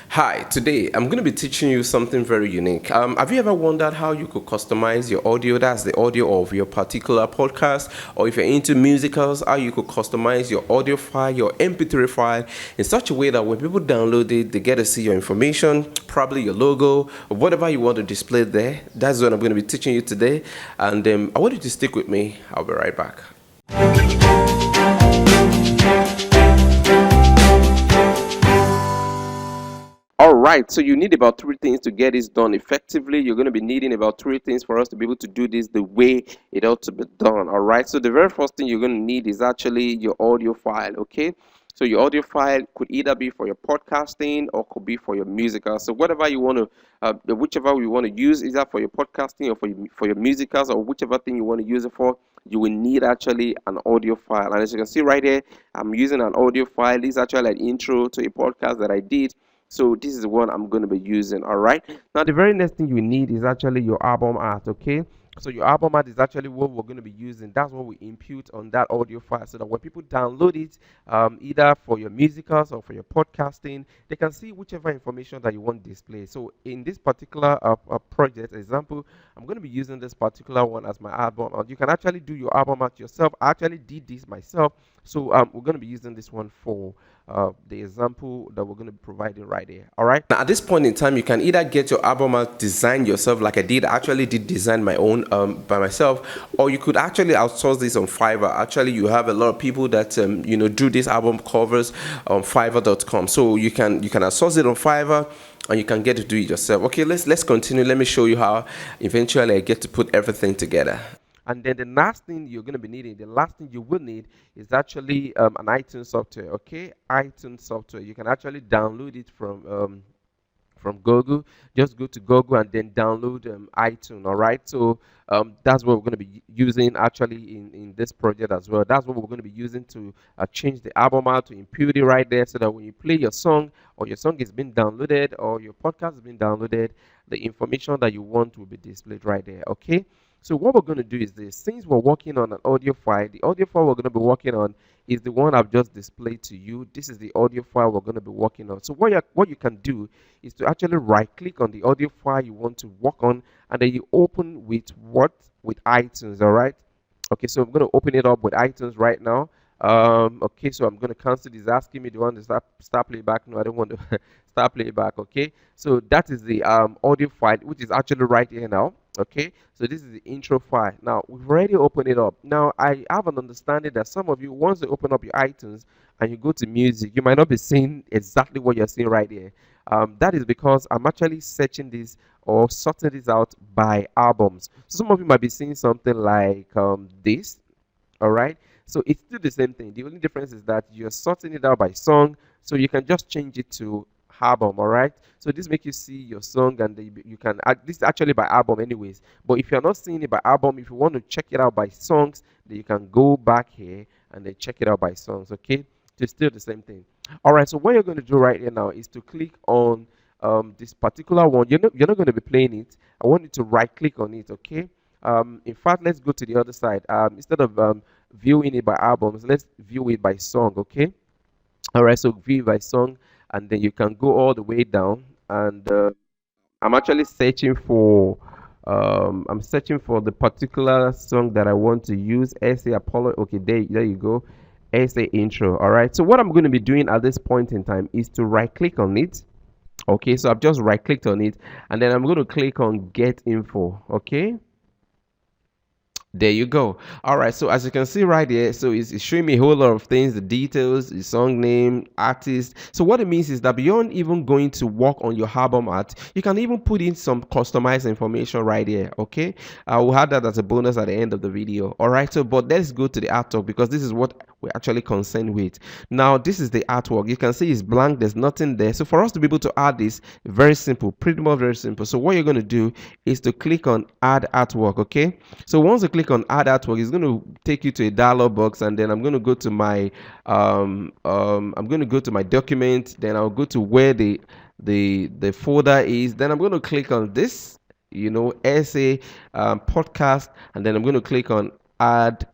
Hi, today I'm going to be teaching you something very unique. Have you ever wondered how you could customize your audio? That's the audio of your particular podcast, or if you're into musicals, how you could customize your audio file, your MP3 file, in such a way that when people download it, they get to see your information, probably your logo, or whatever you want to display there. That's what I'm going to be teaching you today. And I want you to stick with me. I'll be right back. All right, so you need about three things to get this done effectively. You're going to be needing about three things for us to be able to do this the way it ought to be done. All right, so the very first thing you're going to need is actually your audio file. Okay, so your audio file could either be for your podcasting or could be for your musicals. So whatever you want to, whichever you want to use, either for your podcasting or for your musicals or whichever thing you want to use it for, you will need actually an audio file. And as you can see right here, I'm using an audio file. This is actually an intro to a podcast that I did. So this is what I'm going to be using. All right, now the very next thing you need is actually your album art. Okay, so your album art is actually what we're going to be using. That's what we impute on that audio file, so that when people download it, either for your musicals or for your podcasting, they can see whichever information that you want displayed. So in this particular project example, I'm going to be using this particular one as my album art. You can actually do your album art yourself. I actually did this myself. So we're going to be using this one for the example that we're going to be providing right here. All right. Now, at this point in time, you can either get your album art designed yourself, like I did. I actually did design my own by myself, or you could actually outsource this on Fiverr. Actually, you have a lot of people that do these album covers on Fiverr.com. So you can outsource it on Fiverr, and you can get to do it yourself. Okay, let's continue. Let me show you how eventually I get to put everything together. And then the last thing you're going to be needing, the last thing you will need is actually an iTunes software. Okay, iTunes software. You can actually download it from Google. Just go to Google and then download iTunes. All right. So that's what we're going to be using actually in this project as well. That's what we're going to be using to change the album out, to impute it right there, so that when you play your song or your song is being downloaded or your podcast is being downloaded, the information that you want will be displayed right there. Okay. So what we're going to do is this. Since we're working on an audio file, the audio file we're going to be working on is the one I've just displayed to you. This is the audio file we're going to be working on. So what you can do is to actually right click on the audio file you want to work on, and then you open with what? With iTunes. All right. Okay, so I'm going to open it up with iTunes right now. Okay, so I'm going to cancel this. Asking me, do you want to start playback? No, I don't want to start playback. Okay, so that is the audio file, which is actually right here now. Okay, so this is the intro file. Now we've already opened it up. Now I have an understanding that some of you, once you open up your iTunes and you go to music, you might not be seeing exactly what you're seeing right here. That is because I'm actually searching this or sorting this out by albums. So some of you might be seeing something like this. All right, so it's still the same thing. The only difference is that you're sorting it out by song, so you can just change it to album. All right, so this makes you see your song, and you can this is actually by album anyways. But if you're not seeing it by album, if you want to check it out by songs, then you can go back here and then check it out by songs. Okay, so it's still the same thing. All right, so what you're going to do right here now is to click on this particular one. You're not going to be playing it. I want you to right click on it. Okay, in fact, let's go to the other side. Instead of viewing it by albums, let's view it by song. Okay, all right, so view it by song, and then you can go all the way down. And I'm actually searching for I'm searching for the particular song that I want to use. SA Apollo. Okay, there you go. SA intro. All right, so what I'm going to be doing at this point in time is to right click on it. Okay, so I've just right clicked on it, and then I'm going to click on get info. Okay, there you go. All right. So as you can see right here, so it's showing me a whole lot of things, the details, the song name, artist. So what it means is that beyond even going to work on your album art, you can even put in some customized information right here. Okay. We'll have that as a bonus at the end of the video. All right. So, but let's go to the artwork, because this is what we're actually concerned with. Now, this is the artwork. You can see it's blank. There's nothing there. So for us to be able to add this, very simple, pretty much very simple. So what you're going to do is to click on add artwork. Okay. So once you click on add artwork, it's going to take you to a dialog box, and then I'm going to go to my I'm going to go to my document. Then I'll go to where the folder is. Then I'm going to click on this, essay podcast, and then I'm going to click on add,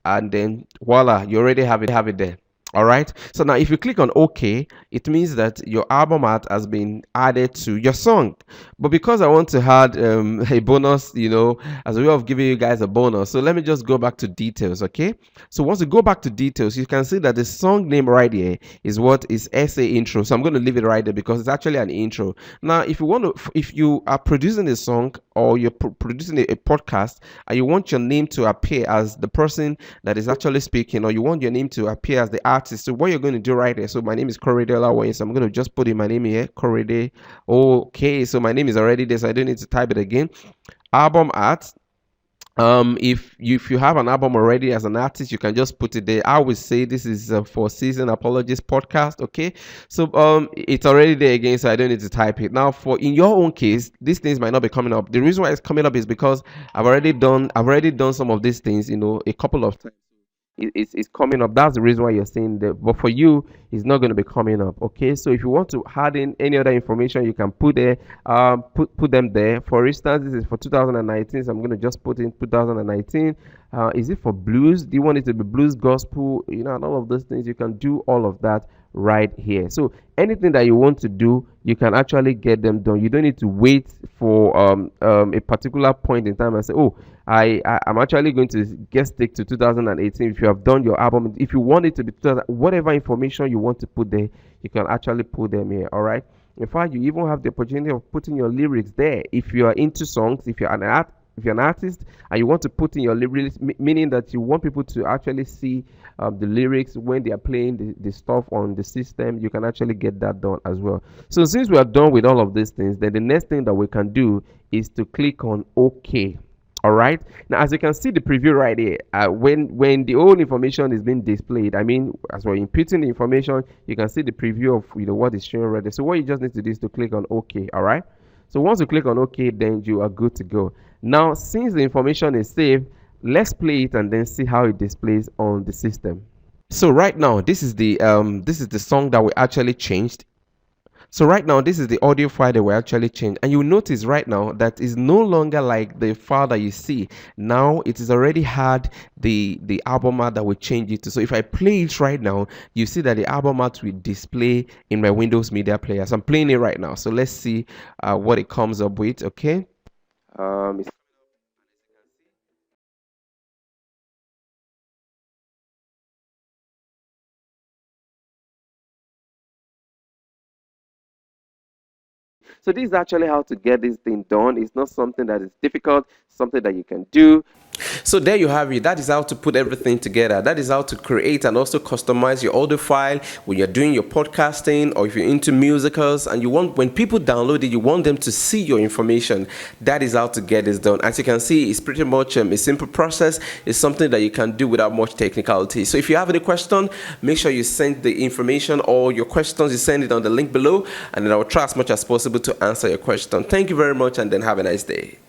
and then voila, you already have it there. All right. So now, if you click on OK, it means that your album art has been added to your song. But because I want to add a bonus, as a way of giving you guys a bonus, so let me just go back to details. Okay. So once you go back to details, you can see that the song name right here is what is SA intro. So I'm going to leave it right there because it's actually an intro. Now, if you are producing a song or you're producing a podcast and you want your name to appear as the person that is actually speaking, or you want your name to appear as the artist, so what you're going to do right here, so my name is Korede Olawoyin, so I'm going to just put in my name here, Korede. Okay, so my name is already there, so I don't need to type it again. Album art. If you have an album already as an artist, you can just put it there. I would say this is for Season Apologies podcast. Okay, so it's already there again, so I don't need to type it now. For in your own case, these things might not be coming up. The reason why it's coming up is because I've already done some of these things, a couple of times. It's coming up. That's the reason why you're saying that. But for you, it's not going to be coming up. Okay. So if you want to add in any other information, you can put there. Put them there. For instance, this is for 2019. So I'm going to just put in 2019. Is it for blues? Do you want it to be blues, gospel? And all of those things. You can do all of that right here. So anything that you want to do, you can actually get them done. You don't need to wait for a particular point in time and say, oh, I'm actually going to get stick to 2018. If you have done your album, if you want it to be 2000, whatever information you want to put there, you can actually put them here. All right. In fact, you even have the opportunity of putting your lyrics there. If you are into songs, if you're an artist and you want to put in your lyrics, meaning that you want people to actually see the lyrics when they are playing the stuff on the system, you can actually get that done as well. So since we are done with all of these things, then the next thing that we can do is to click on OK. All right. Now, as you can see the preview right here, when the whole information is being displayed, I mean, as we're inputting the information, you can see the preview of what is showing right there. So what you just need to do is to click on OK. All right. So once you click on OK, then you are good to go. Now, since the information is saved, let's play it and then see how it displays on the system. So right now, this is the song that we actually changed. So right now, this is the audio file that we actually changed. And you notice right now that is no longer like the file that you see. Now it is already had the album art that we change it to. So if I play it right now, you see that the album art will display in my Windows Media Player. So I'm playing it right now. So let's see what it comes up with. Okay. It's So this is actually how to get this thing done. It's not something that is difficult, something that you can do. So there you have it. That is how to put everything together. That is how to create and also customize your audio file when you're doing your podcasting, or if you're into musicals and you want, when people download it, you want them to see your information. That is how to get this done. As you can see, it's pretty much a simple process. It's something that you can do without much technicality. So if you have any question, make sure you send the information or your questions, you send it on the link below, and then I will try as much as possible to answer your question. Thank you very much, and then have a nice day.